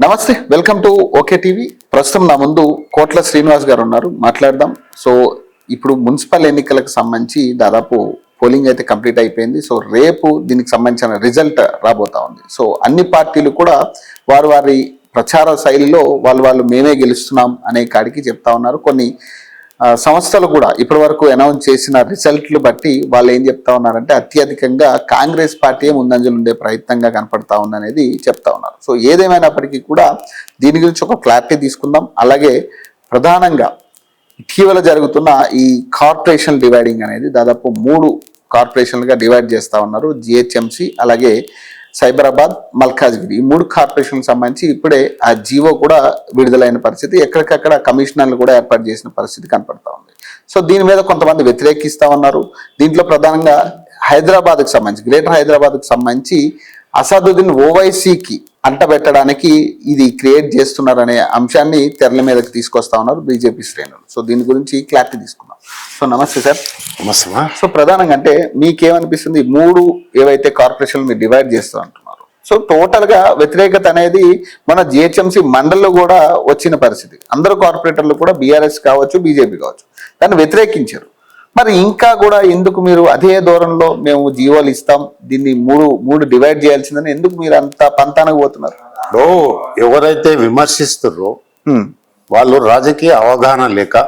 నమస్తే, welcome to okay TV. ప్రస్తుతం నా ముందు కోట్ల శ్రీనివాస్ గారు ఉన్నారు, మాట్లాడదాం. సో ఇప్పుడు మున్సిపల్ ఎన్నికలకు సంబంధించి దాదాపు పోలింగ్ అయితే కంప్లీట్ అయిపోయింది. సో రేపు దీనికి సంబంధించిన రిజల్ట్ రాబోతా ఉంది. సో అన్ని పార్టీలు కూడా వారి ప్రచార శైలిలో వాళ్ళు మేమే గెలుస్తున్నాం అనే కాడికి చెప్తా ఉన్నారు. కొన్ని సంస్థలు కూడా ఇప్పటి వరకు అనౌన్స్ చేసిన రిజల్ట్లు బట్టి వాళ్ళు ఏం చెప్తా ఉన్నారంటే అత్యధికంగా కాంగ్రెస్ పార్టీ ముందంజలు ఉండే ప్రయత్నంగా కనపడతా ఉందనేది చెప్తా ఉన్నారు. సో ఏదేమైనప్పటికీ కూడా దీని గురించి ఒక క్లారిటీ తీసుకుందాం. అలాగే ప్రధానంగా ఇటీవల జరుగుతున్న ఈ కార్పొరేషన్ డివైడింగ్ అనేది దాదాపు 3 కార్పొరేషన్లుగా డివైడ్ చేస్తా ఉన్నారు. జిహెచ్ఎంసి, అలాగే సైబరాబాద్, మల్కాజ్గిరి, ఈ 3 కార్పొరేషన్లకు సంబంధించి ఇప్పుడే ఆ జీవో కూడా విడుదలైన పరిస్థితి, ఎక్కడికక్కడ కమిషనర్లు కూడా ఏర్పాటు చేసిన పరిస్థితి కనపడతా ఉంది. సో దీని మీద కొంతమంది వ్యతిరేకిస్తా ఉన్నారు. దీంట్లో ప్రధానంగా హైదరాబాద్కు సంబంధించి, గ్రేటర్ హైదరాబాద్కు సంబంధించి అసదుద్దీన్ ఓవైసీకి అంటబెట్టడానికి ఇది క్రియేట్ చేస్తున్నారనే అంశాన్ని తెరల మీదకి తీసుకొస్తా ఉన్నారు బీజేపీ శ్రేణులు. సో దీని గురించి క్లారిటీ తీసుకుందాం. సో నమస్తే సార్. నమస్తే. సో ప్రధానంగా అంటే మీకేమనిపిస్తుంది, 3 ఏవైతే కార్పొరేషన్లు మీరు డివైడ్ చేస్తూ అంటున్నారు, సో టోటల్ గా వ్యతిరేకత అనేది మన జిహెచ్ఎంసీ మండలిలో కూడా వచ్చిన పరిస్థితి. అందరూ కార్పొరేటర్లు కూడా బీఆర్ఎస్ కావచ్చు, బీజేపీ కావచ్చు, దాన్ని వ్యతిరేకించారు. మరి ఇంకా కూడా ఎందుకు మీరు అదే దూరంలో మేము జీవోలు ఇస్తాం, దీన్ని మూడు డివైడ్ చేయాల్సిందని ఎందుకు మీరు అంత పంతానికి పోతున్నారు? ఎవరైతే విమర్శిస్తున్నారో వాళ్ళు రాజకీయ అవగాహన లేక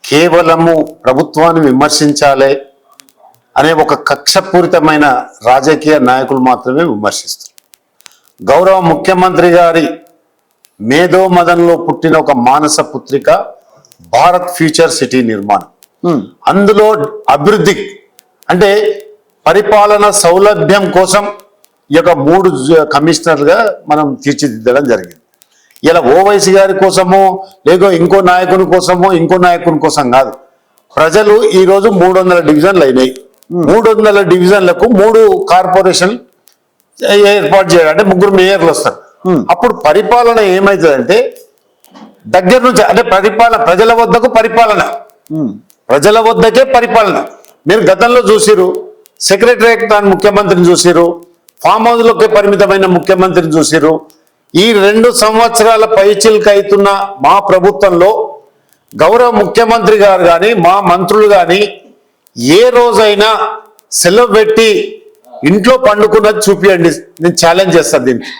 కేవలము ప్రభుత్వాన్ని విమర్శించాలి అనే ఒక కక్షపూరితమైన రాజకీయ నాయకులు మాత్రమే విమర్శిస్తారు. గౌరవ ముఖ్యమంత్రి గారి మేధోమదన్లో పుట్టిన ఒక మానస పుత్రిక భారత్ ఫ్యూచర్ సిటీ నిర్మాణం. అందులో అభివృద్ధి అంటే పరిపాలన సౌలభ్యం కోసం ఈ యొక్క 3 కమిషనర్గా మనం తీర్చిదిద్దడం జరిగింది. ఇలా ఓవైసీ గారి కోసమో లేక ఇంకో నాయకుని కోసమో ఇంకో నాయకుని కోసం కాదు. ప్రజలు ఈరోజు 300 డివిజన్లు అయినాయి. 300 డివిజన్లకు 3 కార్పొరేషన్ ఏర్పాటు చేయాలి అంటే 3 మేయర్లు వస్తారు. అప్పుడు పరిపాలన ఏమవుతుందంటే దగ్గర నుంచి అంటే ప్రజల వద్దకు ప్రజల వద్దకే పరిపాలన. మీరు గతంలో చూసిరు, సెక్రటరియట్ దాని ముఖ్యమంత్రిని చూసిరు, ఫామ్ హౌస్లోకే పరిమితమైన ముఖ్యమంత్రిని చూసిరు. ఈ 2 సంవత్సరాల పైచిల్కి అవుతున్న మా ప్రభుత్వంలో గౌరవ ముఖ్యమంత్రి గారు కానీ మా మంత్రులు కానీ ఏ రోజైనా సెలవు పెట్టి ఇంట్లో పండుకున్నది చూపియండి, నేను ఛాలెంజ్ చేస్తాను దీనికి.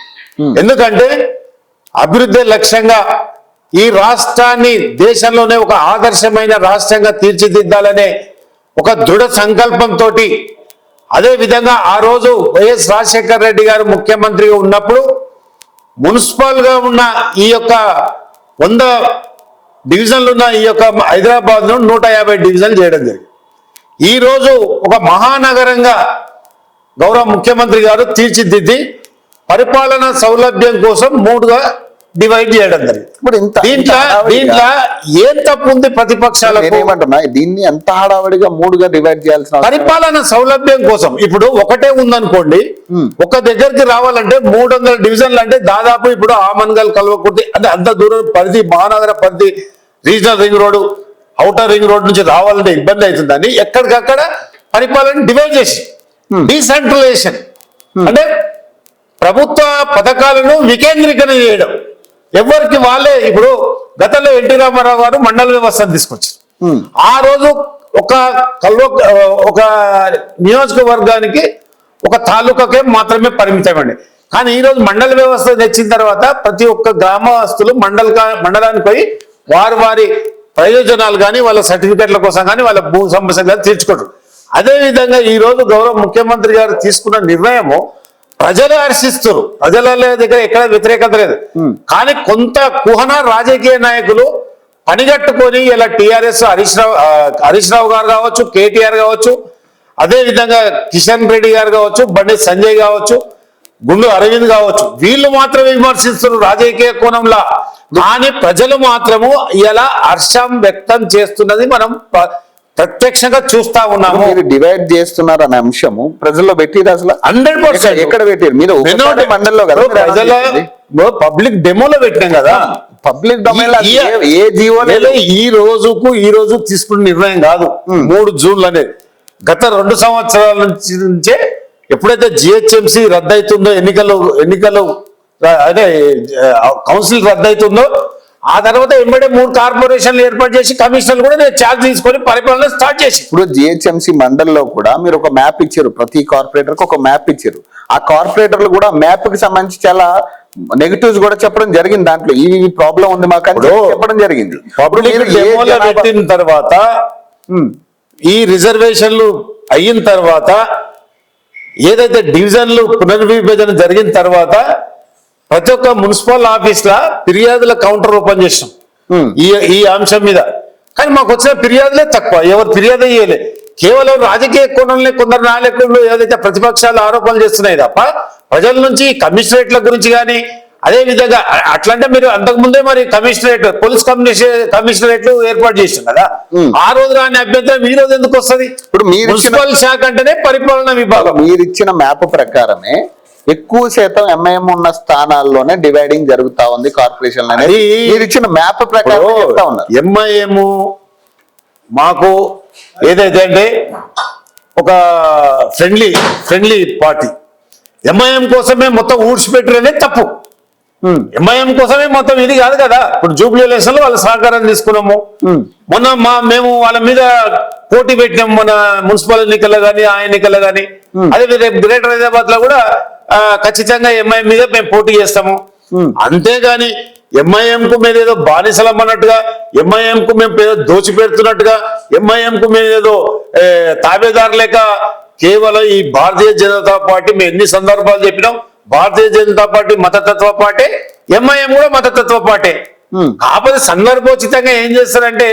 ఎందుకంటే అభివృద్ధి లక్ష్యంగా ఈ రాష్ట్రాన్ని దేశంలోనే ఒక ఆదర్శమైన రాష్ట్రంగా తీర్చిదిద్దాలనే ఒక దృఢ సంకల్పంతో, అదే విధంగా ఆ రోజు వైఎస్ రాజశేఖర రెడ్డి గారు ముఖ్యమంత్రిగా ఉన్నప్పుడు మున్సిపల్ గా ఉన్న ఈ యొక్క 100 డివిజన్లు ఉన్న ఈ యొక్క హైదరాబాద్ ను 150 డివిజన్లు చేయడం జరిగింది. ఈ రోజు ఒక మహానగరంగా గౌరవ ముఖ్యమంత్రి గారు తీర్చిదిద్ది పరిపాలన సౌలభ్యం కోసం 3గా డివైడ్ చేయడం జరిగింది. ఇప్పుడు దీంట్లో ఏం తప్పు ఉంది ప్రతిపక్షాలకు? ఏమంటున్నా, దీన్ని ఎంత హడావడిగా 3గా డివైడ్ చేయాల్సిన పరిపాలన సౌలభ్యం కోసం. ఇప్పుడు ఒకటే ఉందనుకోండి, ఒక దగ్గరికి రావాలంటే 300 డివిజన్లు అంటే దాదాపు ఇప్పుడు ఆమన్గల్, కల్వకుర్తి అంటే అంత దూరం పరిధి, మహానగర పరిధి, regional ring road, outer ring road నుంచి రావాలంటే ఇబ్బంది అవుతుందని ఎక్కడికక్కడ పరిపాలన డివైడ్ చేసి డీసెంట్రలైజేషన్ అంటే ప్రభుత్వ పథకాలను వికేంద్రీకరణ చేయడం. ఎవరికి వాళ్ళే. ఇప్పుడు గతంలో ఎన్టీ రామారావు గారు మండల వ్యవస్థను తీసుకొచ్చారు. ఆ రోజు ఒక నియోజకవర్గానికి ఒక తాలూకాకే మాత్రమే పరిమితమండి. కానీ ఈ రోజు మండల వ్యవస్థ తెచ్చిన తర్వాత ప్రతి ఒక్క గ్రామస్తులు మండలానికి పోయి వారి ప్రయోజనాలు కానీ వాళ్ళ సర్టిఫికెట్ల కోసం కానీ వాళ్ళ భూ సమస్య కానీ తీర్చుకుంటారు. అదేవిధంగా ఈ రోజు గౌరవ ముఖ్యమంత్రి గారు తీసుకున్న నిర్ణయము ప్రజలు హర్షిస్తారు. ప్రజల దగ్గర ఎక్కడ వ్యతిరేకత లేదు. కానీ కొంత కుహన రాజకీయ నాయకులు పనిగట్టుకొని ఇలా టీఆర్ఎస్ హరీష్ రావు గారు కావచ్చు, కేటీఆర్ కావచ్చు, అదే విధంగా కిషన్ రెడ్డి గారు కావచ్చు, బండి సంజయ్ కావచ్చు, గుండు అరవింద్ కావచ్చు, వీళ్ళు మాత్రమే విమర్శిస్తున్నారు రాజకీయ కోణంలో. కానీ ప్రజలు మాత్రము ఇలా హర్షం వ్యక్తం చేస్తున్నది మనం ప్రత్యక్షంగా చూస్తా ఉన్నాము. మీరు డివైడ్ చేస్తున్నారు అనే అంశము ప్రజల్లో పెట్టిరు అసలు 100%. ఎక్కడ పెట్టారు? మీరు మండలిలో కదా, పబ్లిక్ డెమోలో పెట్టినాం కదా. పబ్లిక్ డొమైన్ ఏ జీవో ఈ రోజు తీసుకున్న నిర్ణయం కాదు. 3 జూన్ అనేది గత 2 సంవత్సరాల నుంచే ఎప్పుడైతే జిహెచ్ఎంసీ రద్దయితుందో ఎన్నికలు అదే కౌన్సిల్ రద్దయితుందో ఆ తర్వాత ఎంబడే 3 కార్పొరేషన్లు ఏర్పాటు చేసి కమిషనర్లు కూడా నేను ఛార్జ్ తీసుకొని పరిపాలన స్టార్ట్ చేసి ఇప్పుడు జిహెచ్ఎంసీ మండల్లో కూడా మీరు ఒక మ్యాప్ ఇచ్చారు, ప్రతి కార్పొరేటర్ కి ఒక మ్యాప్ ఇచ్చారు. ఆ కార్పొరేటర్లు కూడా మ్యాప్ కి సంబంధించి చాలా నెగటివ్స్ కూడా చెప్పడం జరిగింది. దాంట్లో ఈ ప్రాబ్లం ఉంది మాకు అని చెప్పడం జరిగింది. పెట్టిన తర్వాత ఈ రిజర్వేషన్లు అయిన తర్వాత ఏదైతే డివిజన్లు పునర్విభజన జరిగిన తర్వాత ప్రతి ఒక్క మున్సిపల్ ఆఫీస్ లా ఫిర్యాదుల కౌంటర్ ఓపెన్ చేసాం ఈ అంశం మీద. కానీ మాకు వచ్చిన ఫిర్యాదులే తక్కువ, ఎవరు ఫిర్యాదు అయ్యేలే. కేవలం రాజకీయ కోణంలో కొందరు నాయకులు ఏదైతే ప్రతిపక్షాలు ఆరోపణలు చేస్తున్నాయి తప్ప ప్రజల నుంచి కమిషనరేట్ల గురించి కానీ అదే విధంగా అట్లంటే మీరు అంతకుముందే మరి కమిషనరేట్ పోలీస్ కమిషనరేట్లు ఏర్పాటు చేసింది కదా, ఆ రోజు రాని అభ్యంతరం ఈ రోజు ఎందుకు వస్తుంది? ఇప్పుడు మున్సిపల్ శాఖ అంటేనే పరిపాలనా విభాగం. మీరు ఇచ్చిన మ్యాప్ ప్రకారమే ఎక్కువ శాతం ఎంఐఎం ఉన్న స్థానాల్లోనే డివైడింగ్ జరుగుతా ఉంది కార్పొరేషన్ అనేది మీరు ఇచ్చిన మ్యాప్ ప్రకారం చెప్తా ఉన్నారు. ఎంఐఎం మాకు ఏదైతే అంటే ఒక ఫ్రెండ్లీ పార్టీ, ఎంఐఎం కోసమే మొత్తం ఊడ్చిపెట్టరు అనేది తప్పు. ఎంఐఎం కోసమే మొత్తం ఇది కాదు కదా. ఇప్పుడు జూబ్లీ ఎలక్షన్ లో వాళ్ళ సహకారం తీసుకున్నాము. మొన్న మేము వాళ్ళ మీద పోటీ పెట్టినాము, మన మున్సిపల్ ఎన్నికల్లో కానీ ఆ ఎన్నికల్లో కానీ. అదే గ్రేటర్ హైదరాబాద్ లో కూడా ఖచ్చితంగా ఎంఐఎం మీద మేము పోటీ చేస్తాము. అంతేగాని ఎంఐఎం కు మేము ఏదో బానిసలం అన్నట్టుగా, ఎంఐఎం కు మేము ఏదో దోచిపెడుతున్నట్టుగా, ఎంఐఎం కు మేము ఏదో తాబేదారు లేక కేవలం ఈ భారతీయ జనతా పార్టీ మేము ఎన్ని సందర్భాలు చెప్పినాం, భారతీయ జనతా పార్టీ మతతత్వ పార్టీ, ఎంఐఎం కూడా మతతత్వ పార్టీ. కాకపోతే సందర్భోచితంగా ఏం చేస్తారంటే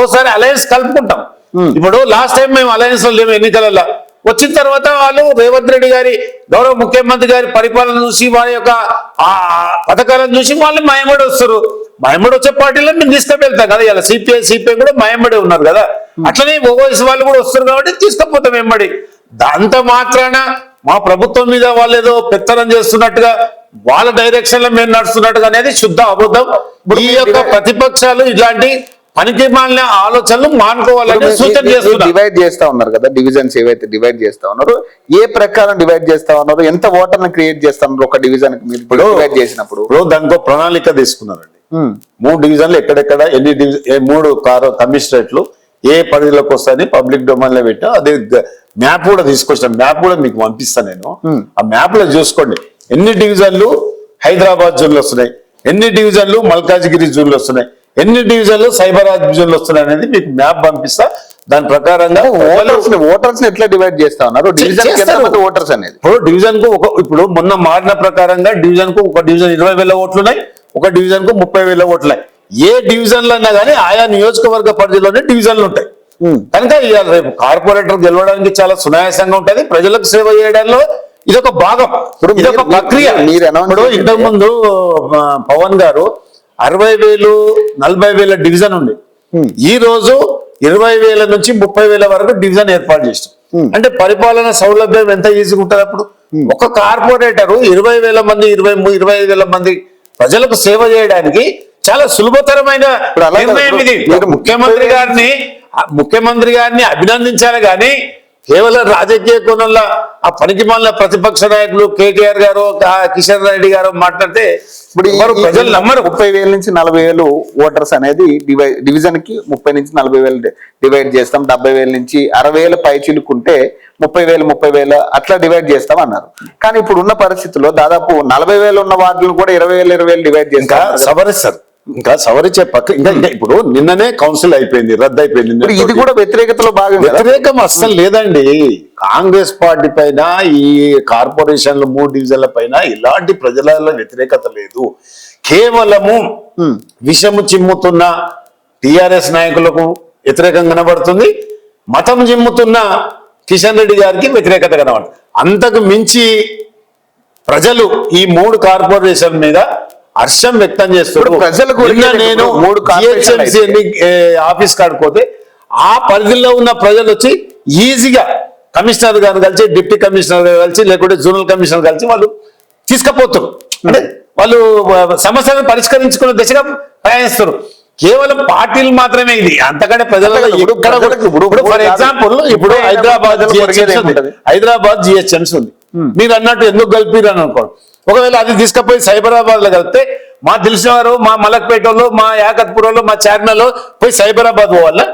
ఓసారి అలయన్స్ కలుపుకుంటాం. ఇప్పుడు లాస్ట్ టైం మేము అలయన్స్ లో లేము ఎన్నికలలో. వచ్చిన తర్వాత వాళ్ళు రేవంత్ రెడ్డి గారి గౌరవ ముఖ్యమంత్రి గారి పరిపాలన చూసి వారి యొక్క ఆ పథకాలను చూసి వాళ్ళు మాయమడి వస్తారు. మాయమడి వచ్చే పార్టీలో మేము తీసుకువెళ్తాం కదా. ఇలా సిపిఐ కూడా మాయమడి ఉన్నారు కదా. అట్లనే ఓవైసీ వాళ్ళు కూడా వస్తారు కాబట్టి తీసుకుపోతాం వెంబడి. దాంతో మాత్రాన మా ప్రభుత్వం మీద వాళ్ళు ఏదో పెత్తనం చేస్తున్నట్టుగా వాళ్ళ డైరెక్షన్ లో మేము నడుస్తున్నట్టుగా అనేది శుద్ధ అబద్ధం. ఈ యొక్క ప్రతిపక్షాలు ఇలాంటి పనికి మాలిన ఆలోచనలు మానుకోవాలని సూచన చేస్తున్నారు. డివైడ్ చేస్తా ఉన్నారు కదా, డివిజన్స్ ఏవైతే డివైడ్ చేస్తా ఉన్నారో ఏ ప్రకారం డివైడ్ చేస్తా ఉన్నారు, ఎంత ఓటర్ని క్రియేట్ చేస్తా ఉన్నారు ఒక డివిజన్ కి మీరు డివైడ్ చేసినప్పుడు? దానికో ప్రణాళిక తీసుకున్నారండి. 3 డివిజన్లు ఎక్కడెక్కడ ఎన్ని 3 కమిషనరేట్లు ఏ పరిధిలోకి వస్తాయని పబ్లిక్ డొమైన్ లో పెట్టా. అదే మ్యాప్ కూడా తీసుకొచ్చాను, మ్యాప్ కూడా మీకు పంపిస్తాను నేను. ఆ మ్యాప్ లో చూసుకోండి ఎన్ని డివిజన్లు హైదరాబాద్ జోన్లు వస్తున్నాయి, ఎన్ని డివిజన్లు మల్కాజ్గిరి జోన్లు వస్తున్నాయి, ఎన్ని డివిజన్లు సైబరాబాద్ డివిజన్లు వస్తున్నాయి అనేది మీకు మ్యాప్ పంపిస్తా. దాని ప్రకారంగా ఓటర్స్ ఎట్లా డివైడ్ చేస్తా ఉన్నారు ఓటర్స్ అనేది? ఇప్పుడు డివిజన్ కు ఇప్పుడు మొన్న మారిన ప్రకారంగా డివిజన్ కు ఒక డివిజన్ 20,000 ఓట్లు ఉన్నాయి, ఒక డివిజన్ కు 30,000 ఓట్లు ఉన్నాయి. ఏ డివిజన్లు అన్నా కానీ ఆయా నియోజకవర్గ పరిధిలోనే డివిజన్లు ఉంటాయి. కనుక రేపు కార్పొరేటర్ గెలవడానికి చాలా సునాయాసంగా ఉంటది. ప్రజలకు సేవ చేయడంలో ఇదొక భాగం, ఇదొక ప్రక్రియ. ఇప్పుడు ఇంతకు ముందు పవన్ గారు 60,000 40,000 డివిజన్ ఉంది. ఈ రోజు 20,000 నుంచి 30,000 వరకు డివిజన్ ఏర్పాటు చేస్తాం. అంటే పరిపాలన సౌలభ్యం ఎంత ఈజీగా ఉంటుంది. అప్పుడు ఒక కార్పొరేటర్ 20,000 మంది 25,000 మంది ప్రజలకు సేవ చేయడానికి చాలా సులభతరమైన నిర్ణయం ఇది. ముఖ్యమంత్రి గారిని అభినందించాలి కానీ కేవలం రాజకీయ కోణంలో ఆ పనికి మాలిన ప్రతిపక్ష నాయకులు కేటీఆర్ గారు కిషన్ రెడ్డి గారు మాట్లాడితే ఇప్పుడు ప్రజలు నమ్మరు. 30,000 నుంచి 40,000 ఓటర్స్ అనేది డివిజన్ కి 30 నుంచి 40,000 డివైడ్ చేస్తాం. 70,000 నుంచి 60,000 పై చిలుకుంటే 30,000 అట్లా డివైడ్ చేస్తాం అన్నారు. కానీ ఇప్పుడు ఉన్న పరిస్థితుల్లో దాదాపు 40,000 ఉన్న వార్డులు కూడా 20,000 డివైడ్ చేస్తారు. సవరిస్తారు, ఇంకా సవరించే పక్క ఇంకా ఇప్పుడు నిన్ననే కౌన్సిల్ అయిపోయింది, రద్దు అయిపోయింది. ఇది కూడా వ్యతిరేకతలో భాగం. వ్యతిరేకం అస్సలు లేదండి. కాంగ్రెస్ పార్టీ పైన ఈ కార్పొరేషన్లు 3 డివిజన్ల పైన ఇలాంటి ప్రజల వ్యతిరేకత లేదు. కేవలము విషము చిమ్ముతున్న టిఆర్ఎస్ నాయకులకు వ్యతిరేకంగా కనబడుతుంది, మతం చిమ్ముతున్న కిషన్ రెడ్డి గారికి వ్యతిరేకత కనబడుతుంది. అంతకు మించి ప్రజలు ఈ 3 కార్పొరేషన్ మీద హర్షం వ్యక్తం చేస్తారు. ప్రజలకు నేను 3 ఆఫీస్ కాడిపోతే ఆ పరిధిలో ఉన్న ప్రజలు వచ్చి ఈజీగా కమిషనర్ గారు కలిసి, డిప్యూటీ కమిషనర్ గారు కలిసి, లేకుంటే జోనల్ కమిషనర్ కలిసి వాళ్ళు తీసుకుపోతారు. అంటే వాళ్ళు సమస్యలను పరిష్కరించుకునే దిశగా ప్రయాణిస్తారు. కేవలం పార్టీలు మాత్రమే ఇది, అంతకంటే ప్రజలలో ఫర్ ఎగ్జాంపుల్ ఇప్పుడు హైదరాబాద్ జిహెచ్ఎంసీ ఉంది. మీరు అన్నట్టు ఎందుకు కలిపిరు అని అనుకోండి. ఒకవేళ అది తీసుకుపోయి సైబరాబాద్ లో కలిపితే మా తెలిసిన వారు మా మలక్పేటలో మా యాకత్పురంలో మా చార్మినార్లో పోయి సైబరాబాద్ పోవాలా?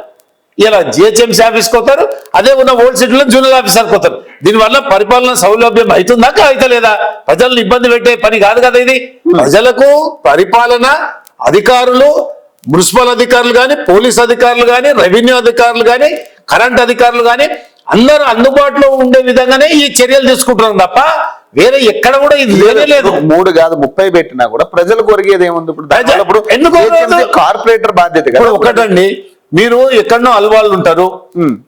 ఇలా జిహెచ్ఎంసీ ఆఫీస్కి పోతారు, అదే ఉన్న ఓల్డ్ సిటీలో జూనియర్ ఆఫీసర్కి పోతారు. దీనివల్ల పరిపాలన సౌలభ్యం అవుతుందా అవుతలేదా? ప్రజలను ఇబ్బంది పెట్టే పని కాదు కదా ఇది. ప్రజలకు పరిపాలన అధికారులు, మున్సిపల్ అధికారులు కానీ, పోలీస్ అధికారులు కానీ, రెవెన్యూ అధికారులు కానీ, కరెంట్ అధికారులు కానీ అందరూ అందుబాటులో ఉండే విధంగానే ఈ చర్యలు తీసుకుంటున్నారు తప్ప వేరే ఎక్కడ కూడా ఇది లేనే లేదు. 3 కాదు 30 పెట్టినా కూడా ప్రజలకు ఒరిగేది ఏముంది? ఇప్పుడు ఎందుకు కార్పొరేటర్ బాధ్యత కదా. ఒకటండి, మీరు ఎక్కడనో అల్వాళ్ళు ఉంటారు,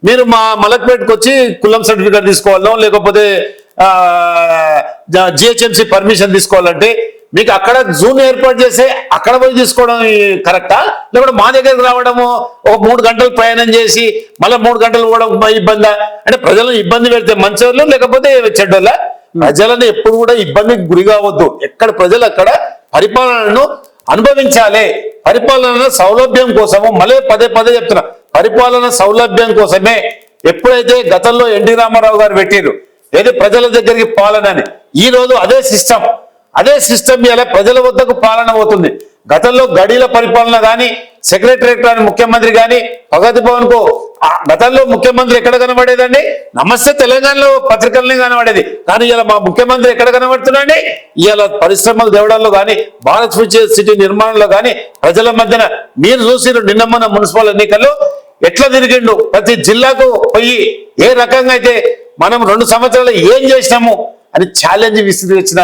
మీరు మా మలక్పేటకు వచ్చి కులం సర్టిఫికేట్ తీసుకోవాలో లేకపోతే జిహెచ్ఎంసీ పర్మిషన్ తీసుకోవాలంటే మీకు అక్కడ జూన్ ఏర్పాటు చేసి అక్కడ పోయి తీసుకోవడం కరెక్టా? లేకపోతే మా దగ్గరకు రావడము ఒక 3 గంటలు ప్రయాణం చేసి మళ్ళీ 3 గంటలు కూడా ఇబ్బందా? అంటే ప్రజలను ఇబ్బంది పెడితే మంచోళ్ళు లేకపోతే చెడ్డోళ్ళ? ప్రజలను ఎప్పుడు కూడా ఇబ్బందికి గురి కావద్దు. ఎక్కడ ప్రజలు అక్కడ పరిపాలనను అనుభవించాలి. పరిపాలన సౌలభ్యం కోసము మళ్ళీ పదే చెప్తున్నా, పరిపాలన సౌలభ్యం కోసమే ఎప్పుడైతే గతంలో ఎన్టీ రామారావు గారు పెట్టారు ఏది ప్రజల దగ్గరికి పాలన అని, ఈ రోజు అదే సిస్టమ్ ఇలా ప్రజల వద్దకు పాలన అవుతుంది. గతంలో గడీల పరిపాలన కానీ, సెక్రటరేట్ కానీ, ముఖ్యమంత్రి కానీ, ప్రగతి భవన్ కు గతంలో ముఖ్యమంత్రి ఎక్కడ కనబడేదండి? నమస్తే తెలంగాణలో పత్రికల్ని కనబడేది. కానీ ఇలా మా ముఖ్యమంత్రి ఎక్కడ కనబడుతున్నాండి? ఇలా పరిశ్రమలు తేవడంలో కానీ, భారత్ ఫ్యూచర్ సిటీ నిర్మాణంలో కానీ, ప్రజల మధ్యన మీరు చూసిరు నిన్న మన మున్సిపల్ ఎన్నికల్లో ఎట్లా తిరిగిండు. ప్రతి జిల్లాకు పోయి ఏ రకంగా అయితే మనం 2 సంవత్సరాలు ఏం చేసినాము అని ఛాలెంజ్ విసిరిచ్చిన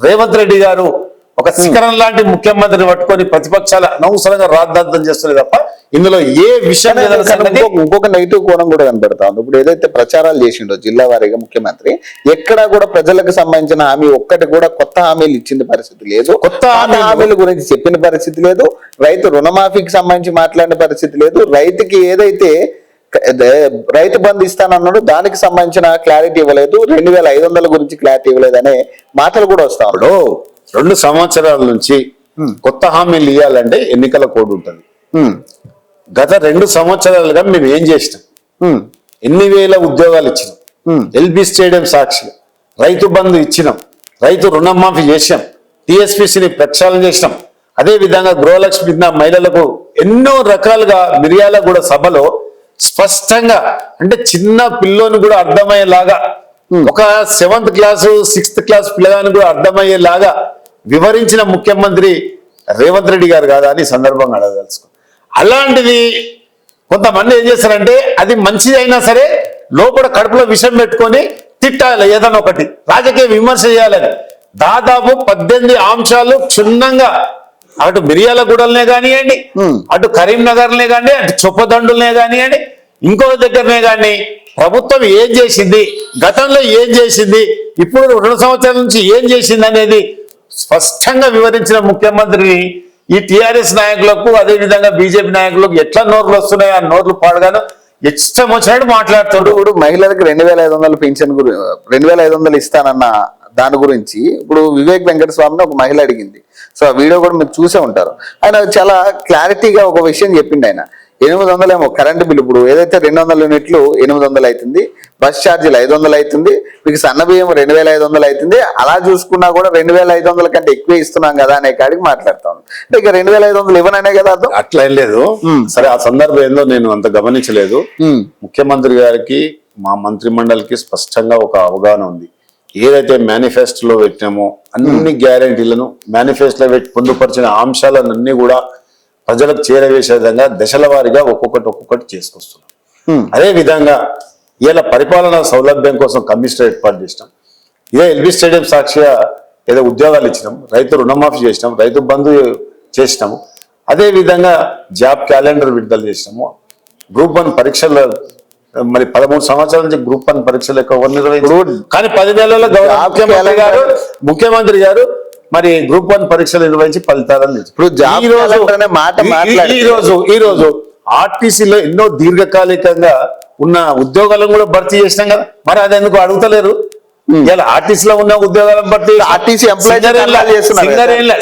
రేవంత్ రెడ్డి గారు ఒక శిఖరం లాంటి ముఖ్యమంత్రిని పట్టుకొని ప్రతిపక్షాల అనవసరంగా రాద్ధాంతం చేస్తున్నారు తప్ప ఇందులో ఏ విషయం ఇంకొక నెగిటివ్ కోణం కూడా కనబడతా ఉంది. ఇప్పుడు ఏదైతే ప్రచారాలు చేసిండో జిల్లా వారీగా ముఖ్యమంత్రి, ఎక్కడా కూడా ప్రజలకు సంబంధించిన హామీ ఒక్కటి కూడా కొత్త హామీలు ఇచ్చిన పరిస్థితి లేదు, కొత్త హామీల గురించి చెప్పిన పరిస్థితి లేదు, రైతు రుణమాఫీకి సంబంధించి మాట్లాడిన పరిస్థితి లేదు, రైతుకి ఏదైతే రైతు బంధు ఇస్తానన్నాడు దానికి సంబంధించిన క్లారిటీ ఇవ్వలేదు, 2500 గురించి క్లారిటీ ఇవ్వలేదు అనే మాటలు కూడా వస్తా ఉన్నాడు. 2 సంవత్సరాల నుంచి కొత్త హామీలు ఇవ్వాలంటే ఎన్నికల కోడ్ ఉంటుంది. గత 2 సంవత్సరాలుగా మేము ఏం చేసినాం? ఎన్ని వేల ఉద్యోగాలు ఇచ్చినాం, ఎల్బీ స్టేడియం సాక్షిగా రైతు బంధు ఇచ్చినాం, రైతు రుణమాఫీ చేసినాం, టిఎస్పిసిని ప్రక్షాళన చేసినాం. అదే విధంగా గృహలక్ష్మి మహిళలకు ఎన్నో రకాలుగా మిర్యాలగూడ సభలో స్పష్టంగా, అంటే చిన్న పిల్లోని కూడా అర్థమయ్యేలాగా, ఒక 7th క్లాసు 6th క్లాస్ పిల్లగాని కూడా అర్థమయ్యేలాగా వివరించిన ముఖ్యమంత్రి రేవంత్ రెడ్డి గారు కాదా అని సందర్భంగా అడగదలుచుకో. అలాంటిది కొంతమంది ఏం చేస్తారంటే అది మంచిది అయినా సరే లోపల కడుపులో విషం పెట్టుకొని తిట్టాలి, ఏదైనా ఒకటి రాజకీయ విమర్శ చేయాలని. దాదాపు 18 అంశాలు క్షుణ్ణంగా అటు మిర్యాలగూడలనే కానివ్వండి, అటు కరీంనగర్నే కానీ, అటు చొప్పదండులనే కానివ్వండి, ఇంకో దగ్గరనే కానీ ప్రభుత్వం ఏం చేసింది, గతంలో ఏం చేసింది, ఇప్పుడు 2 సంవత్సరాల నుంచి ఏం చేసింది అనేది స్పష్టంగా వివరించిన ముఖ్యమంత్రిని ఈ టిఆర్ఎస్ నాయకులకు అదేవిధంగా బీజేపీ నాయకులకు ఎట్లా నోర్లు వస్తున్నాయో ఆ నోర్లు పాడగాను ఇష్టం వచ్చినట్టు మాట్లాడుతాడు. ఇప్పుడు మహిళలకు 2500 పెన్షన్ 2500 ఇస్తానన్న దాని గురించి ఇప్పుడు వివేక్ వెంకటస్వామిని ఒక మహిళ అడిగింది. సో ఆ వీడియో కూడా మీరు చూసే ఉంటారు. ఆయన చాలా క్లారిటీగా ఒక విషయం చెప్పిండు. ఆయన 800 ఏమో కరెంటు బిల్, ఇప్పుడు ఏదైతే 200 యూనిట్లు 800 అవుతుంది, బస్ ఛార్జీలు 500 అవుతుంది, మీకు సన్న బియ్యం 2500 అవుతుంది. అలా చూసుకున్నా కూడా 2500 కంటే ఎక్కువ ఇస్తున్నాం కదా అనే కాడికి మాట్లాడుతాను. అంటే ఇక 2500 ఇవ్వననే కదా అర్థం. అట్లా ఏం లేదు. సరే, ఆ సందర్భం ఏందో నేను అంత గమనించలేదు. ముఖ్యమంత్రి గారికి మా మంత్రి మండలికి స్పష్టంగా ఒక అవగాహన ఉంది. ఏదైతే మేనిఫెస్టోలో పెట్టినామో అన్ని గ్యారంటీలను మేనిఫెస్టోలో పెట్టి పొందుపరిచిన అంశాలన్నీ కూడా ప్రజలకు చేరవేసే విధంగా దశల వారీగా ఒక్కొక్కటి చేసుకొస్తున్నాం. అదే విధంగా ఇలా పరిపాలన సౌలభ్యం కోసం కమిషన్ ఏర్పాటు చేసినాం. ఇదే ఎల్బీ స్టేడియం సాక్షిగా ఏదో ఉద్యోగాలు ఇచ్చినాం, రైతు రుణమాఫీ చేసినాం, రైతు బంధు చేసినాము. అదే విధంగా జాబ్ క్యాలెండర్ విడుదల చేసినాము. గ్రూప్ 1 పరీక్షలు మరి 13 సంవత్సరాల నుంచి గ్రూప్ 1 పరీక్షలు ఎక్కువ నిర్వహించారు. కానీ 10 నెలల్లో ముఖ్యమంత్రి గారు మరి గ్రూప్ 1 పరీక్షలు నిర్వహించి ఫలితాలను ఈ రోజు ఆర్టీసీలో ఎన్నో దీర్ఘకాలికంగా ఉన్న ఉద్యోగాలను కూడా భర్తీ చేసినాం కదా. మరి అది ఎందుకు అడుగుతలేరు? ఇలా ఆర్టీసీలో ఉన్న ఉద్యోగాలను భర్తీ, ఆర్టీసీ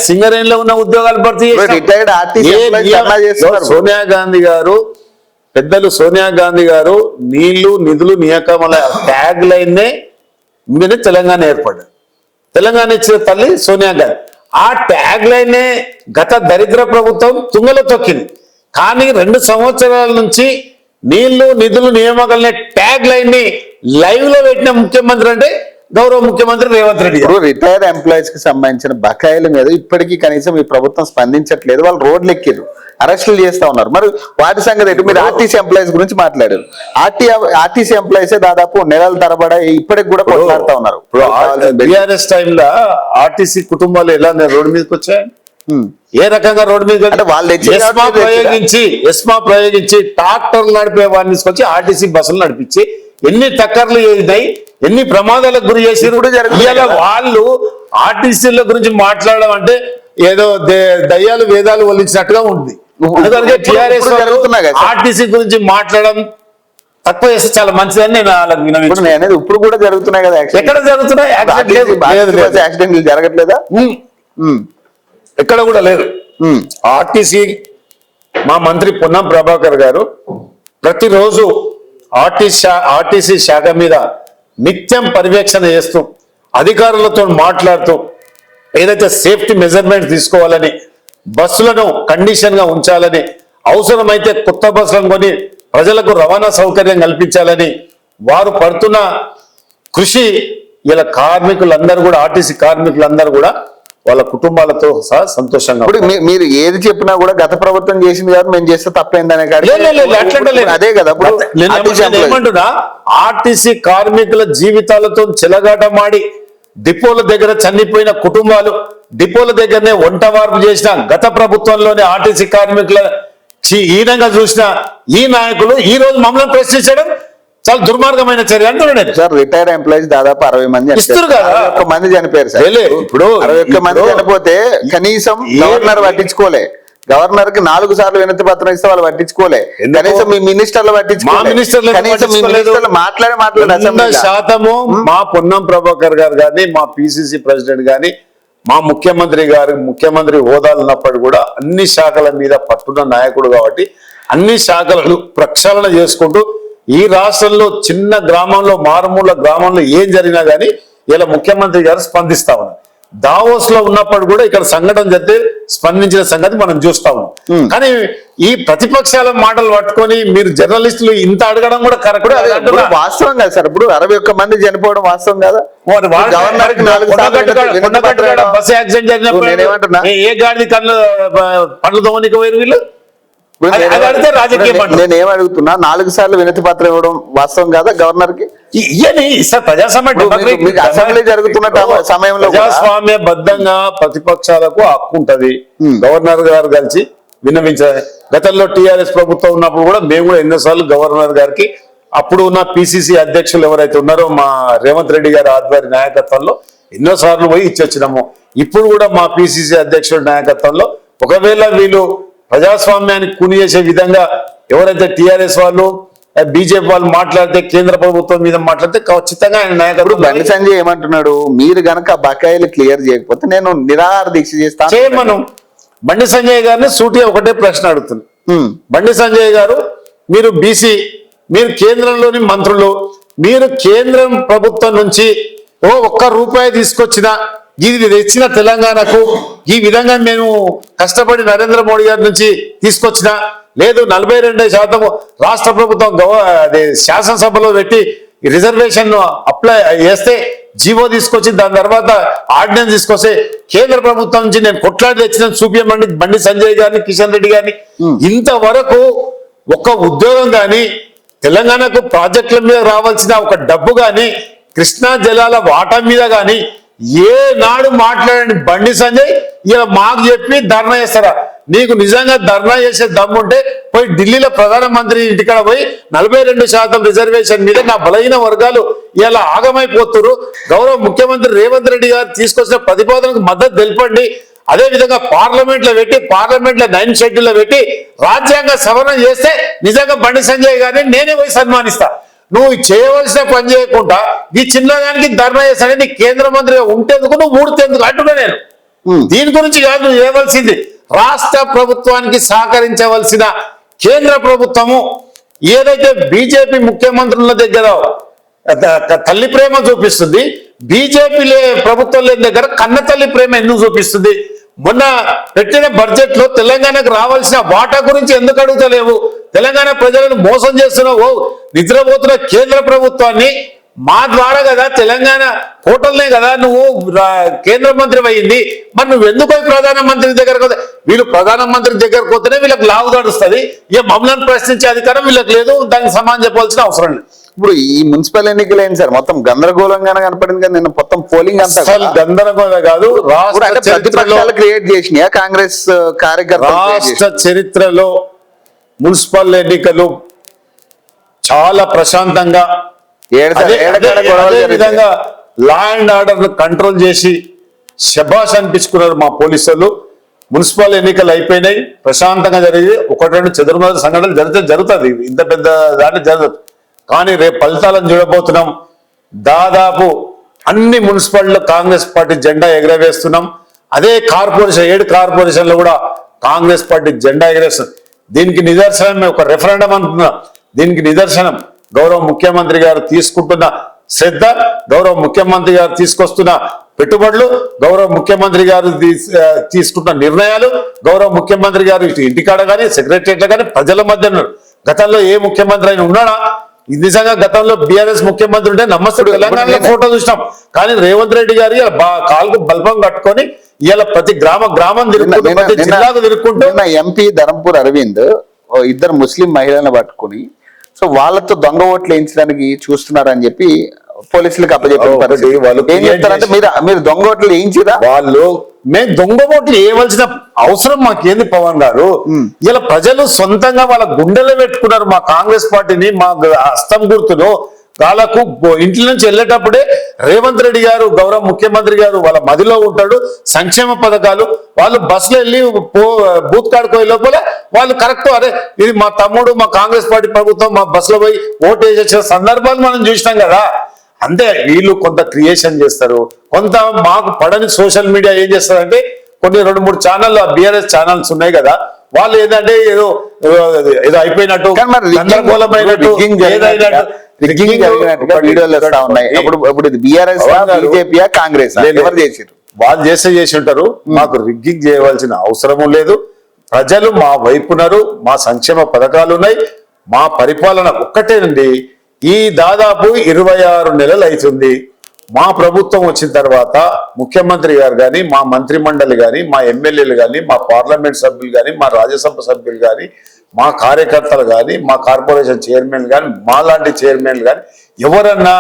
సింగరేణిలో ఉన్న ఉద్యోగాలు భర్తీ చేస్తారు. సోనియా గాంధీ గారు, పెద్దలు సోనియా గాంధీ గారు నీళ్లు నిధులు నియామకాల ట్యాగ్ లైన్నే మీదనే తెలంగాణ ఏర్పడ్డది. తెలంగాణ ఇచ్చిన తల్లి సోనియా గాంధీ. ఆ ట్యాగ్ లైనే గత దరిద్ర ప్రభుత్వం తుంగలో తొక్కింది. కానీ 2 సంవత్సరాల నుంచి నీళ్లు నిధులు నియామకాలనే ట్యాగ్ లైన్ ని లైవ్ లో పెట్టిన ముఖ్యమంత్రి అంటే గౌరవ ముఖ్యమంత్రి రేవంత్ రెడ్డి గారు. ఇప్పుడు రిటైర్డ్ ఎంప్లాయీస్ కి సంబంధించిన బకాయిల మీద ఇప్పటికీ కనీసం ఈ ప్రభుత్వం స్పందించట్లేదు. వాళ్ళు రోడ్లు ఎక్కిరు, అరెస్టులు చేస్తా ఉన్నారు. మరి వాటి సంగతి ఏంటి? మీరు ఆర్టీసీ ఎంప్లాయీస్ గురించి మాట్లాడారు. ఆర్టీసీ ఎంప్లాయీసే దాదాపు నెలల తరబడి ఇప్పటికి కూడా కొట్లాడుతా ఉన్నారు. బీఆర్ఎస్ టైంలో ఆర్టీసీ కుటుంబాలు ఎలా రోడ్డు మీదకి వచ్చాయి? ఏ రకంగా రోడ్డు మీద అంటే వాళ్ళు ఎస్మా ప్రయోగించి ట్రాక్టర్లు నడిపే వారిని తీసుకొచ్చి ఆర్టీసీ బస్సులు నడిపించి ఎన్ని టక్కర్లు అయినాయి, ఎన్ని ప్రమాదాలకు గురి చేసి వాళ్ళు ఆర్టీసీల గురించి మాట్లాడడం అంటే ఏదో దయ్యాలు వేదాలు వల్లించినట్టుగా ఉంది. అందుకని టిఆర్ఎస్ ఆర్టీసీ గురించి మాట్లాడడం తక్కువ చేస్తే చాలా మంచిదని నేను వాళ్ళకి వినవించుకున్నాను. ఇప్పుడు కూడా జరుగుతున్నాయి కదా, ఎక్కడ జరుగుతున్నాయి? యాక్సిడెంట్లు జరగట్లేదా? ఎక్కడ కూడా లేదు. ఆర్టీసీ మా మంత్రి పొన్నం ప్రభాకర్ గారు ప్రతిరోజు ఆర్టీసీ శాఖ మీద నిత్యం పర్యవేక్షణ చేస్తూ అధికారులతో మాట్లాడుతూ ఏదైతే సేఫ్టీ మెజర్మెంట్ తీసుకోవాలని, బస్సులను కండిషన్ గా ఉంచాలని, అవసరమైతే కొత్త బస్సులను కొని ప్రజలకు రవాణా సౌకర్యం కల్పించాలని వారు పడుతున్న కృషి ఇలా కార్మికులందరూ కూడా, ఆర్టీసీ కార్మికులందరూ కూడా వాళ్ళ కుటుంబాలతో సహా సంతోషంగా. ఇప్పుడు మీరు ఏది చెప్పినా కూడా గత ప్రభుత్వం చేసింది కాదు, మేము చేస్తే తప్పేందనే అదే కదా. ఏమంటున్నా, ఆర్టీసీ కార్మికుల జీవితాలతో చెలగాటమాడి డిపోల దగ్గర చనిపోయిన కుటుంబాలు, డిపోల దగ్గరనే వంట వార్పు చేసిన గత ప్రభుత్వంలోనే ఆర్టీసీ కార్మికుల హీనంగా చూసిన ఈ నాయకులు ఈ రోజు మమ్మల్ని ప్రశ్నించడం చాలా దుర్మార్గమైన చర్య అంటున్నాడు సార్. రిటైర్ ఎంప్లాయీస్ దాదాపు 60 మంది ఇస్తారు కదా, 61 మంది చనిపోయారు సార్. ఇప్పుడు 61 మంది చనిపోతే కనీసం గవర్నర్ పట్టించుకోలే. గవర్నర్ కి 4 సార్లు వినతి పత్రం ఇస్తే వాళ్ళు పట్టించుకోలే. కనీసం మీ మినిస్టర్లు పట్టించుకోలేదు. శాతము మా పొన్నం ప్రభాకర్ గారు కానీ, మా పిసిసి ప్రెసిడెంట్ గాని, మా ముఖ్యమంత్రి హోదాలు ఉన్నప్పుడు కూడా అన్ని శాఖల మీద పట్టున్న నాయకుడు కాబట్టి అన్ని శాఖలను ప్రక్షాళన చేసుకుంటూ ఈ రాష్ట్రంలో చిన్న గ్రామంలో, మారుమూల గ్రామంలో ఏం జరిగినా కానీ ఇలా ముఖ్యమంత్రి గారు స్పందిస్తా ఉన్నారు. దావోస్ లో ఉన్నప్పుడు కూడా ఇక్కడ సంఘటన జరిగితే స్పందించిన సంగతి మనం చూస్తా ఉన్నాం. కానీ ఈ ప్రతిపక్షాల మాటలు పట్టుకొని మీరు జర్నలిస్టులు ఇంత అడగడం కూడా కరెక్ట్ వాస్తవం కాదు సార్. ఇప్పుడు 61 మంది చనిపోవడం వాస్తవం కదా. బస్ యాక్సిడెంట్ జరిగినప్పుడు ఏ గాడి పండ్లు దోమనికి పోయారు వీళ్ళు? నేను ఏమడుగుతున్నా, 4 సార్లు వినతి పత్రం ఇవ్వడం వాస్తవం కాదా గవర్నర్ కి? అసెంబ్లీ జరుగుతున్న సమయంలో ప్రజాస్వామ్య బద్దంగా ప్రతిపక్షాలకు హక్కు ఉంటది. గవర్నర్ గారు కలిసి విన్నవించాలి. గతంలో టిఆర్ఎస్ ప్రభుత్వం ఉన్నప్పుడు కూడా మేము కూడా ఎన్నోసార్లు గవర్నర్ గారికి, అప్పుడు ఉన్న పిసిసి అధ్యక్షులు ఎవరైతే ఉన్నారో మా రేవంత్ రెడ్డి గారి ఆధ్వర్య నాయకత్వంలో ఎన్నోసార్లు పోయి ఇచ్చొచ్చినాము. ఇప్పుడు కూడా మా పిసిసి అధ్యక్షుడి నాయకత్వంలో ఒకవేళ వీళ్ళు ప్రజాస్వామ్యాన్ని కూని చేసే విధంగా ఎవరైతే టిఆర్ఎస్ వాళ్ళు, బీజేపీ వాళ్ళు మాట్లాడితే, కేంద్ర ప్రభుత్వం మీద మాట్లాడితే ఖచ్చితంగా ఆయన నాయకుడు బండి సంజయ్ ఏమంటున్నాడు, మీరు గనక బకాయిలు క్లియర్ చేయకపోతే నేను నిరాహార దీక్ష చేస్తాను. చేయమను. బండి సంజయ్ గారిని సూటిగా ఒకటే ప్రశ్న అడుగుతుంది. బండి సంజయ్ గారు, మీరు బీసీ, మీరు కేంద్రంలోని మంత్రులు, మీరు కేంద్రం ప్రభుత్వం నుంచి ₹1 తీసుకొచ్చినా, ఇది తెచ్చిన తెలంగాణకు ఈ విధంగా మేము కష్టపడి నరేంద్ర మోడీ గారి నుంచి తీసుకొచ్చిన లేదు, 42% రాష్ట్ర ప్రభుత్వం శాసనసభలో పెట్టి రిజర్వేషన్ అప్లై చేస్తే జీవో తీసుకొచ్చి దాని తర్వాత ఆర్డినెన్స్ తీసుకొస్తే కేంద్ర ప్రభుత్వం నుంచి నేను కొట్లాడి తెచ్చిన చూపించమండి బండి సంజయ్ గారిని, కిషన్ రెడ్డి గారిని. ఇంతవరకు ఒక ఉద్యోగం కానీ, తెలంగాణకు ప్రాజెక్టుల మీద రావాల్సిన ఒక డబ్బు కానీ, కృష్ణా జలాల వాటా మీద కానీ ఏ నాడు మాట్లాడండి బండి సంజయ్ ఇలా మాకు చెప్పి ధర్నా చేస్తారా? నీకు నిజంగా ధర్నా చేసే దమ్ముంటే పోయి ఢిల్లీలో ప్రధానమంత్రి ఇంటికాడ పోయి 42% రిజర్వేషన్ మీద నా బలహీన వర్గాలు ఇలా ఆగమైపోతున్నారు, గౌరవ ముఖ్యమంత్రి రేవంత్ రెడ్డి గారు తీసుకొచ్చిన ప్రతిపాదనకు మద్దతు తెలపండి. అదే విధంగా పార్లమెంట్ లో పెట్టి, పార్లమెంట్ లో 9 షెడ్యూల్ పెట్టి రాజ్యాంగ సవరణ చేస్తే నిజంగా బండి సంజయ్ గారిని నేనే పోయి సన్మానిస్తా. నువ్వు చేయవలసిన పని చేయకుండా ఈ చిన్నదానికి ధర్నా చేస్తానే నీ కేంద్ర మంత్రిగా ఉంటేందుకు, నువ్వు ఊడితేందుకు అంటున్నా నేను. దీని గురించి కాదు నువ్వు చేయవలసింది. రాష్ట్ర ప్రభుత్వానికి సహకరించవలసిన కేంద్ర ప్రభుత్వము ఏదైతే బీజేపీ ముఖ్యమంత్రుల దగ్గర తల్లి ప్రేమ చూపిస్తుంది, బీజేపీ ప్రభుత్వం లేని దగ్గర కన్నతల్లి ప్రేమ ఎందుకు చూపిస్తుంది? మొన్న పెట్టిన బడ్జెట్ లో తెలంగాణకు రావాల్సిన వాటా గురించి ఎందుకు అడుగుతలేవు? తెలంగాణ ప్రజలను మోసం చేస్తున్నావు. నిద్రపోతున్న కేంద్ర ప్రభుత్వాన్ని మా ద్వారా కదా తెలంగాణ హోటల్నే కదా నువ్వు కేంద్ర మంత్రి అయింది, మరి నువ్వు ఎందుకు పోయి ప్రధానమంత్రి దగ్గరకు? వీళ్ళు ప్రధానమంత్రి దగ్గరకు పోతేనే వీళ్ళకి లావు నడుస్తుంది. ఇక మమ్మల్ని ప్రశ్నించే అధికారం వీళ్ళకి లేదు, దానికి సమాధానం చెప్పాల్సిన అవసరం లేదు. ఇప్పుడు ఈ మున్సిపల్ ఎన్నికలు ఏంటి సార్, మొత్తం గందరగోళంగానే కనపడింది కదా నిన్న మొత్తం పోలింగ్ అంతా. అసలు గందరగోళం కాదు, ప్రతిపక్షాలు క్రియేట్ చేసినాయా కాంగ్రెస్ కార్యకర్తలు? రాష్ట్ర చరిత్రలో మున్సిపల్ ఎన్నికలు చాలా ప్రశాంతంగా విధంగా లా అండ్ ఆర్డర్ కంట్రోల్ చేసి శబాష్ అనిపించుకున్నారు మా పోలీసులు. మున్సిపల్ ఎన్నికలు అయిపోయినాయి, ప్రశాంతంగా జరిగి ఒకటి రెండు చెదురుమదురు సంఘటనలు జరుగుతుంది, ఇంత పెద్ద దాంట్లో జరుగుతుంది. కానీ రేపు ఫలితాలను చూడబోతున్నాం. దాదాపు అన్ని మున్సిపాలిటీలో కాంగ్రెస్ పార్టీ జెండా ఎగరవేస్తున్నాం. అదే కార్పొరేషన్ 7 కార్పొరేషన్లు కూడా కాంగ్రెస్ పార్టీ జెండా ఎగరేస్తుంది. దీనికి నిదర్శనం ఒక రెఫరెండం అంటున్నాం. దీనికి నిదర్శనం గౌరవ ముఖ్యమంత్రి గారు తీసుకుంటున్న శ్రద్ధ, గౌరవ ముఖ్యమంత్రి గారు తీసుకొస్తున్న పెట్టుబడులు, గౌరవ ముఖ్యమంత్రి గారు తీసుకుంటున్న నిర్ణయాలు, గౌరవ ముఖ్యమంత్రి గారు ఇంటికాడ కానీ సెక్రటరియట్లో కానీ ప్రజల మధ్య ఉన్నారు. గతంలో ఏ ముఖ్యమంత్రి అయినా ఉన్నాడా? నిజంగా గతంలో బీఆర్ఎస్ ముఖ్యమంత్రి ఉంటే నమస్తే తెలంగాణలో ఫోటో చూసినాం. కానీ రేవంత్ రెడ్డి గారు కాలుకు బల్బం కట్టుకొని ఇలా ప్రతి గ్రామం తిరుగుకుంటూ ప్రతి జిల్లాకు తిరుగుకుంటూ ఎంపీ ధరంపూర్ అరవింద్ ఇద్దరు ముస్లిం మహిళలను పట్టుకుని సో వాళ్ళతో దొంగ ఓట్లు వేయించడానికి చూస్తున్నారని చెప్పి పోలీసులకు అప్పచెప్పారు. వాళ్ళు ఏం చెప్తారంటే మీరు దొంగ ఓట్లు వేయించిరా? వాళ్ళు మేము దొంగ ఓట్లు వేయవలసిన అవసరం మాకేంది పవన్ గారు? ఇలా ప్రజలు సొంతంగా వాళ్ళ గుండెలో పెట్టుకున్నారు మా కాంగ్రెస్ పార్టీని, మా హస్తం గుర్తును. వాళ్ళకు ఇంటి నుంచి వెళ్ళేటప్పుడే రేవంత్ రెడ్డి గారు గౌరవ ముఖ్యమంత్రి గారు వాళ్ళ మదిలో ఉంటాడు. సంక్షేమ పథకాలు వాళ్ళు బస్సులో వెళ్ళి బూత్ కాడుకోయే లోపల వాళ్ళు కరెక్ట్, అరే ఇది మా తమ్ముడు, మా కాంగ్రెస్ పార్టీ ప్రభుత్వం, మా బస్సులో పోయి ఓటు వేసేసిన సందర్భాలు మనం చూసినాం కదా. అంతే, వీళ్ళు కొంత క్రియేషన్ చేస్తారు, కొంత మాకు పడని సోషల్ మీడియా ఏం చేస్తారంటే కొన్ని 2-3 ఛానల్ బీఆర్ఎస్ ఛానల్స్ ఉన్నాయి కదా, వాళ్ళు ఏదంటే ఏదో అయిపోయినట్టు వాళ్ళు చేసి ఉంటారు. మాకు రిగ్గింగ్ చేయవలసిన అవసరము లేదు. ప్రజలు మా వైపున్నారు, మా సంక్షేమ పథకాలు ఉన్నాయి, మా పరిపాలన ఒక్కటేనండి. ఈ దాదాపు 26 నెలలు అవుతుంది మా ప్రభుత్వం వచ్చిన తర్వాత. ముఖ్యమంత్రి గారు కానీ, మా మంత్రి మండలి కానీ, మా ఎమ్మెల్యేలు కానీ, మా పార్లమెంట్ సభ్యులు కానీ, మా రాజ్యసభ సభ్యులు కానీ, మా కార్యకర్తలు కానీ, మా కార్పొరేషన్ చైర్మన్ కానీ, మా లాంటి చైర్మన్లు కానీ ఎవరన్నా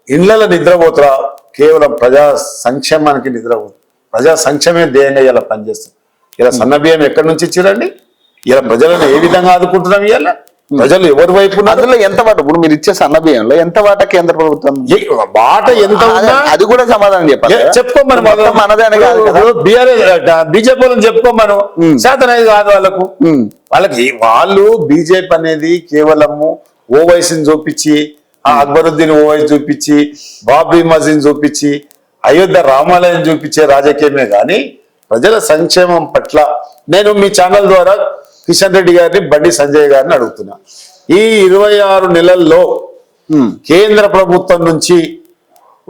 ఇళ్లలో నిద్రపోతారా? కేవలం ప్రజా సంక్షేమానికి నిద్రపోతారు. ప్రజా సంక్షేమే ధ్యేయంగా ఇలా పనిచేస్తారు. ఇలా సన్నబియ్యం ఎక్కడి నుంచి ఇచ్చిరండి? ఇలా ప్రజలను ఏ విధంగా ఆదుకుంటున్నాం? ఇవాళ ప్రజలు ఎవరి వైపు? అందులో ఎంత వాట ఇప్పుడు మీరు ఇచ్చే సన్నబియ్యంలో ఎంత వాట కేంద్ర ప్రభుత్వం వాట ఎంత? అది కూడా సమాధానం చెప్పాలి. చెప్పుకోమని మనదే కాదు కదా, బీజేపీ వాళ్ళని చెప్పుకోమను. శాతనది కాదు వాళ్ళకి వాళ్ళు బీజేపీ అనేది కేవలము ఓవైసీని చూపించి, అక్బరుద్దీన్ ఓవైసీ చూపించి, బాబ్రీ మసీద్ చూపించి, అయోధ్య రామాలయం చూపించే రాజకీయమే కానీ ప్రజల సంక్షేమం పట్ల నేను మీ ఛానల్ ద్వారా కిషన్ రెడ్డి గారిని, బండి సంజయ్ గారిని అడుగుతున్నా. ఈ 26 నెలల్లో కేంద్ర ప్రభుత్వం నుంచి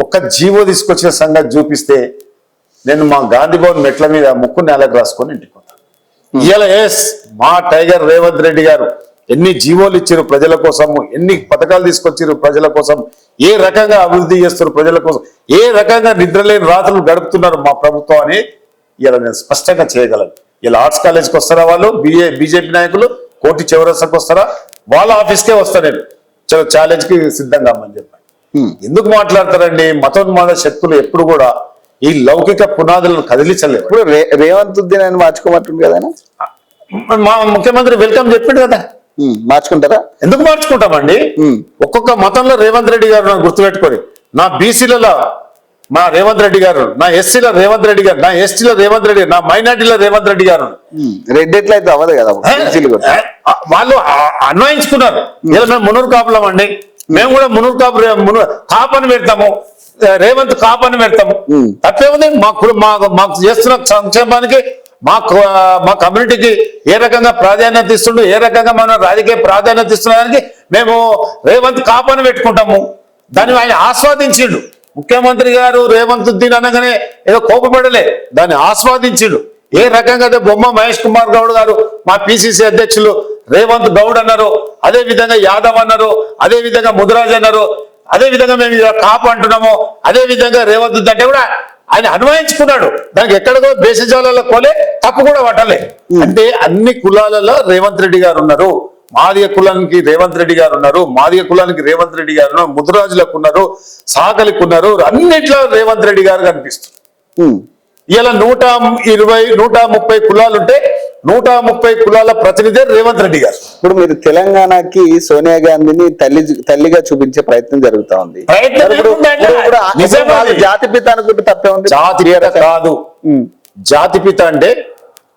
ఒక్క జీవో తీసుకొచ్చిన సంగతి చూపిస్తే నేను మా గాంధీ భవన్ మెట్ల మీద ముక్కు నేలకు రాసుకొని ఇంటికి పోతాను. ఇలా మా టైగర్ రేవంత్ రెడ్డి గారు ఎన్ని జీవోలు ఇచ్చారు ప్రజల కోసము, ఎన్ని పథకాలు తీసుకొచ్చారు ప్రజల కోసం, ఏ రకంగా అభివృద్ధి చేస్తారు ప్రజల కోసం, ఏ రకంగా నిద్రలేని రాత్రులు గడుపుతున్నారు మా ప్రభుత్వం అని ఇలా నేను స్పష్టంగా చేయగలను. ఇలా ఆర్ట్స్ కాలేజ్కి వస్తారా వాళ్ళు బీజేపీ నాయకులు, కోటి చౌరస్తాకు వస్తారా? వాళ్ళ ఆఫీస్కే వస్తా నేను ఛాలెంజ్కి సిద్ధంగా అని చెప్పాను. ఎందుకు మాట్లాడతారండి? మతోన్మాద శక్తులు ఎప్పుడు కూడా ఈ లౌకిక పునాదులను కదిలించలేవు. ఇప్పుడు రేవంత్ ఉద్దీన్ మార్చుకోమంటుంది కదా, మా ముఖ్యమంత్రి వెల్కమ్ చెప్పిండు కదా. మార్చుకుంటారా? ఎందుకు మార్చుకుంటామండి? ఒక్కొక్క మతంలో రేవంత్ రెడ్డి గారు నాకు గుర్తుపెట్టుకొని, నా బీసీలలో మా రేవంత్ రెడ్డి గారు, నా ఎస్సీలో రేవంత్ రెడ్డి గారు, నా ఎస్టీలో రేవంత్ రెడ్డి గారు, నా మైనార్టీలో రేవంత్ రెడ్డి గారు. రెడ్ ఎట్లా అయితే అవ్వదు కదా, వాళ్ళు అన్వయించుకున్నారు. ఇలా మేము మునూరు కాపులం అండి, మేము కూడా మునూరు కాపని పెడతాము, రేవంత్ కాపని పెడతాము. తప్పేముంది? మాకు చేస్తున్న సంక్షేమానికి, మా కమ్యూనిటీకి ఏ రకంగా ప్రాధాన్యత ఇస్తుండో, ఏ రకంగా మనం రాజకీయ ప్రాధాన్యత ఇస్తున్న దానికి మేము రేవంత్ కాపని పెట్టుకుంటాము. దాన్ని ఆయన ఆస్వాదించిండు. ముఖ్యమంత్రి గారు రేవంత్ రెడ్డి అనగానే ఏదో కోపపడలే, దాన్ని ఆస్వాదించిండు. ఏ రకంగా అయితే బొమ్మ మహేష్ కుమార్ గౌడ్ గారు మా పిసిసి అధ్యక్షులు రేవంత్ గౌడ్ అన్నారు, అదే విధంగా యాదవ్ అన్నారు, అదే విధంగా ముదిరాజ్ అన్నారు, అదే విధంగా మేము ఇలా కాపు అంటున్నాము, అదే విధంగా రేవంత్ రెడ్డి అంటే కూడా ఆయన అన్వయించుకున్నాడు. దానికి ఎక్కడికో బేసిజాలలో కోలే తప్పు కూడా పట్టలే. అంటే అన్ని కులాలలో రేవంత్ రెడ్డి గారు ఉన్నారు. మాదిగ కులానికి రేవంత్ రెడ్డి గారు ఉన్నారు, మాదిగ కులానికి రేవంత్ రెడ్డి గారు ఉన్నారు, ముద్రాజులకు ఉన్నారు, సాకలికి ఉన్నారు, అన్నిట్లో రేవంత్ రెడ్డి గారు కనిపిస్తుంది. ఇలా 130 కులాలు ఉంటే 130 కులాల ప్రతినిధి రేవంత్ రెడ్డి గారు. ఇప్పుడు మీరు తెలంగాణకి సోనియా గాంధీని తల్లిగా చూపించే ప్రయత్నం జరుగుతా ఉంది. జాతిపిత అనుకుంటే తప్పే ఉంది. జాతిపిత కాదు, జాతిపిత అంటే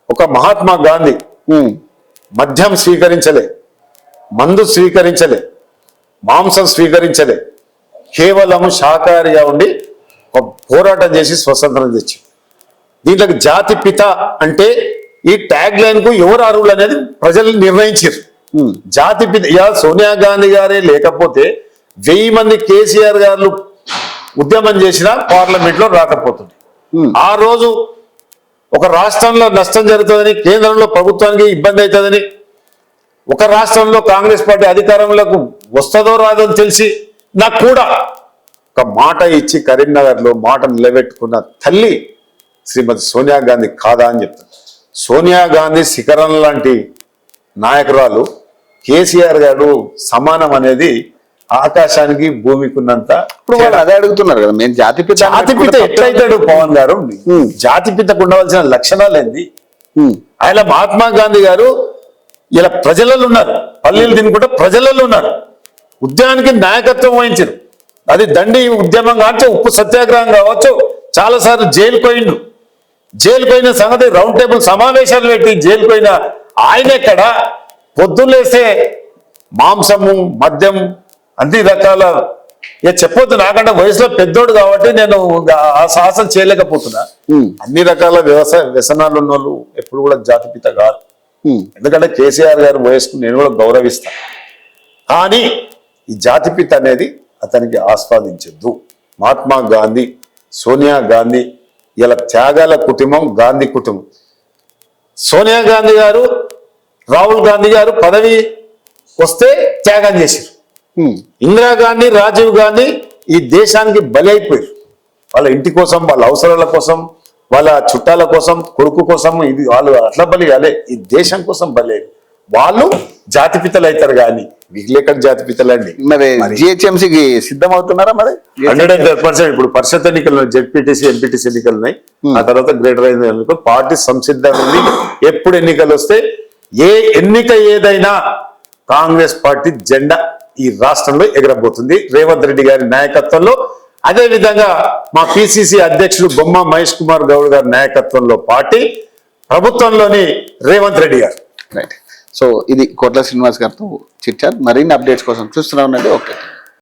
ఒక మహాత్మా గాంధీ మద్యం స్వీకరించలే, మందు స్వీకరించలే, మాంసం స్వీకరించలే, కేవలం శాకాహారిగా ఉండి ఒక పోరాటం చేసి స్వతంత్రం తెచ్చి. దీంట్లోకి జాతి పిత అంటే ఈ ట్యాగ్ లైన్ కు ఎవరు అర్హులు అనేది ప్రజలు నిర్ణయించారు. జాతి పిత సోనియా గాంధీ గారే లేకపోతే 1000 మంది కేసీఆర్ గారు ఉద్యమం చేసినా పార్లమెంట్ లో రాకపోతుంది. ఆ రోజు ఒక రాష్ట్రంలో నష్టం జరుగుతుందని, కేంద్రంలో ప్రభుత్వానికి ఇబ్బంది అవుతుందని, ఒక రాష్ట్రంలో కాంగ్రెస్ పార్టీ అధికారంలోకి వస్తుందో రాదో అని తెలిసి నాకు కూడా ఒక మాట ఇచ్చి కరీంనగర్ లో మాట నిలబెట్టుకున్న తల్లి శ్రీమతి సోనియా గాంధీ కాదా అని చెప్తాను. సోనియా గాంధీ శిఖరం లాంటి నాయకురాలు, కేసీఆర్ గారు సమానం అనేది ఆకాశానికి భూమికి ఉన్నంత. ఇప్పుడు వాళ్ళు అదే అడుగుతున్నారు కదా, మేము జాతిపిత ఎట్లయితాడు పవన్ గారు? జాతిపితకు ఉండవలసిన లక్షణాలు ఏంది? ఆయన మహాత్మా గాంధీ గారు ఇలా ప్రజలలో ఉన్నారు, పల్లెలు తినుకుంటే ప్రజలలో ఉన్నారు, ఉద్యమానికి నాయకత్వం వహించారు. అది దండి ఉద్యమం కావచ్చు, ఉప్పు సత్యాగ్రహం కావచ్చు, చాలా సార్లు జైలుకు పోయిండు. జైలుకు పోయిన సంగతి రౌండ్ టేబుల్ సమావేశాలు పెట్టి జైలుకు పోయిన ఆయన ఎక్కడ పొద్దున్నేస్తే మాంసము మద్యం అన్ని రకాల చెప్పొద్దు, నాకంటే వయసులో పెద్దోడు కాబట్టి నేను ఆ సాహసం చేయలేకపోతున్నా. అన్ని రకాల వ్యసనాలు ఉన్న వాళ్ళు ఎప్పుడు కూడా జాతిపిత కాదు. ఎందుకంటే కేసీఆర్ గారి వయసుకు నేను కూడా గౌరవిస్తాను. కానీ ఈ జాతిపిత అనేది అతనికి ఆస్వాదించద్దు. మహాత్మా గాంధీ, సోనియా గాంధీ ఇలా త్యాగాల కుటుంబం, గాంధీ కుటుంబం. సోనియా గాంధీ గారు, రాహుల్ గాంధీ గారు పదవి వస్తే త్యాగం చేశారు. ఇందిరాగాంధీ, రాజీవ్ గాంధీ ఈ దేశానికి బలి అయిపోయారు. వాళ్ళ ఇంటి కోసం, వాళ్ళ అవసరాల కోసం, వాళ్ళ చుట్టాల కోసం, కొడుకు కోసం, ఇది వాళ్ళు అట్లా బలి కాలే, ఈ దేశం కోసం బలి అయ్యారు. వాళ్ళు జాతిపితలు అవుతారు కానీ వీళ్ళెక్కడ జాతిపితలండి. మరి జిహెచ్ఎంసీకి సిద్ధం అవుతున్నారా? మరి 100%. ఇప్పుడు పరిషత్ ఎన్నికలు, జెడ్పీటీసీ, ఎంపీటీసీ ఎన్నికలు ఉన్నాయి. ఆ తర్వాత గ్రేటర్ ఎన్నికలు. పార్టీ సంసిద్ధంగా ఉంది. ఎప్పుడు ఎన్నికలు వస్తే ఏ ఎన్నిక ఏదైనా కాంగ్రెస్ పార్టీ జెండా ఈ రాష్ట్రంలో ఎగరబోతుంది రేవంత్ రెడ్డి గారి నాయకత్వంలో. అదే విధంగా మా పిసిసి అధ్యక్షులు బొమ్మ మహేష్ కుమార్ గౌడ్ గారి నాయకత్వంలో పార్టీ, ప్రభుత్వంలోని రేవంత్ రెడ్డి గారు. రైట్. సో ఇది కోట్ల శ్రీనివాస్ గారితో చిట్చాట్. మరిన్ని అప్డేట్స్ కోసం చూస్తూనే ఉండండి. ఓకే.